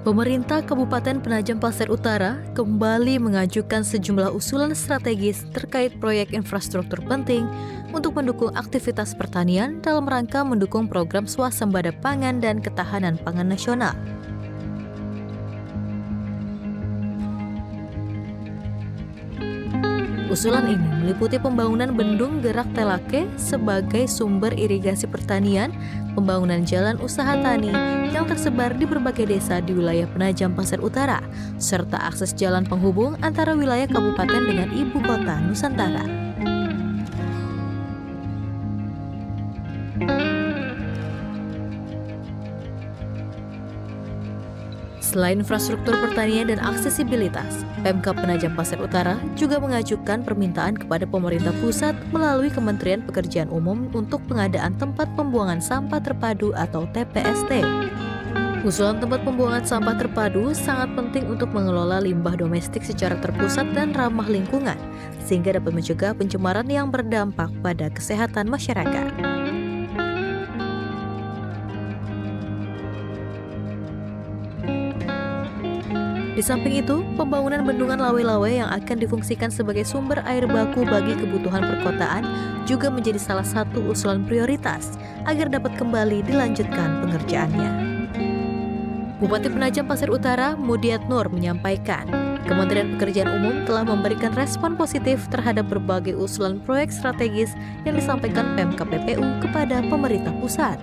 Pemerintah Kabupaten Penajam Pasir Utara kembali mengajukan sejumlah usulan strategis terkait proyek infrastruktur penting untuk mendukung aktivitas pertanian dalam rangka mendukung program swasembada pangan dan ketahanan pangan nasional. Usulan ini meliputi pembangunan bendung Gerak Telake sebagai sumber irigasi pertanian, pembangunan jalan usaha tani yang tersebar di berbagai desa di wilayah Penajam Pasir Utara, serta akses jalan penghubung antara wilayah kabupaten dengan ibu kota Nusantara. Selain infrastruktur pertanian dan aksesibilitas, Pemkab Penajam Pasir Utara juga mengajukan permintaan kepada pemerintah pusat melalui Kementerian Pekerjaan Umum untuk pengadaan tempat pembuangan sampah terpadu atau TPST. Usulan tempat pembuangan sampah terpadu sangat penting untuk mengelola limbah domestik secara terpusat dan ramah lingkungan, sehingga dapat mencegah pencemaran yang berdampak pada kesehatan masyarakat. Di samping itu, pembangunan bendungan Lawe-Lawe yang akan difungsikan sebagai sumber air baku bagi kebutuhan perkotaan juga menjadi salah satu usulan prioritas agar dapat kembali dilanjutkan pengerjaannya. Bupati Penajam Pasir Utara, Mudiat Nur, menyampaikan, Kementerian Pekerjaan Umum telah memberikan respon positif terhadap berbagai usulan proyek strategis yang disampaikan Pemkab PPU kepada pemerintah pusat.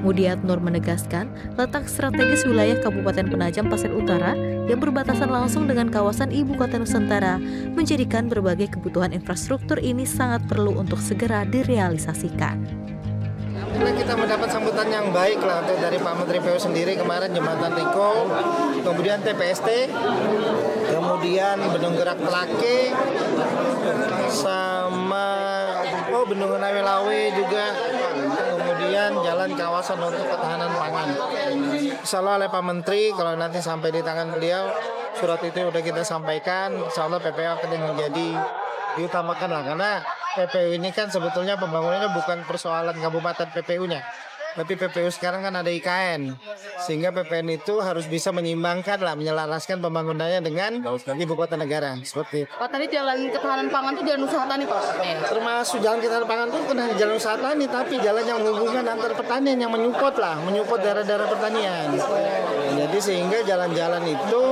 Mudiat Nur menegaskan, letak strategis wilayah Kabupaten Penajam Pasir Utara yang berbatasan langsung dengan kawasan ibu kota Nusantara menjadikan berbagai kebutuhan infrastruktur ini sangat perlu untuk segera direalisasikan. Kita mendapat sambutan yang baik lah dari Pak Menteri PU sendiri kemarin, jembatan Riko, kemudian TPST, kemudian Bendung Gerak Telake, sama Bendungan Lawe-Lawe juga, kemudian jalan kawasan untuk ketahanan pangan. Insya Allah oleh Pak Menteri, kalau nanti sampai di tangan beliau, surat itu sudah kita sampaikan, insya Allah PPU akan menjadi diutamakan lah, karena PPU ini kan sebetulnya pembangunannya bukan persoalan kabupaten PPU-nya, tapi PPU sekarang kan ada IKN, sehingga PPN itu harus bisa menyimbangkan lah, menyelaraskan pembangunannya dengan ibu kota negara, seperti itu. Pak, tadi jalan ketahanan pangan itu jalan usaha tani, Pak? Termasuk jalan ketahanan pangan itu bukan hanya jalan usaha tani, tapi jalan yang menghubungkan antar pertanian, yang menyupport daerah-daerah pertanian. Jadi sehingga jalan-jalan itu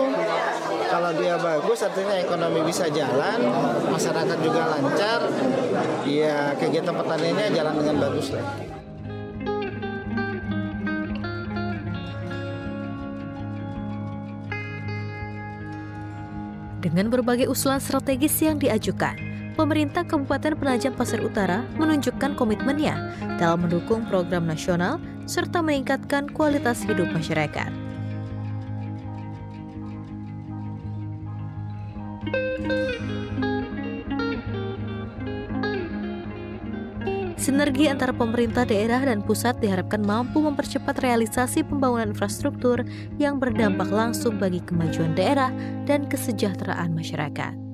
kalau dia bagus, artinya ekonomi bisa jalan, masyarakat juga lancar, ya kegiatan pertaniannya jalan dengan bagus lah. Dengan berbagai usulan strategis yang diajukan, pemerintah Kabupaten Penajam Pasir Utara menunjukkan komitmennya dalam mendukung program nasional serta meningkatkan kualitas hidup masyarakat. Sinergi antara pemerintah daerah dan pusat diharapkan mampu mempercepat realisasi pembangunan infrastruktur yang berdampak langsung bagi kemajuan daerah dan kesejahteraan masyarakat.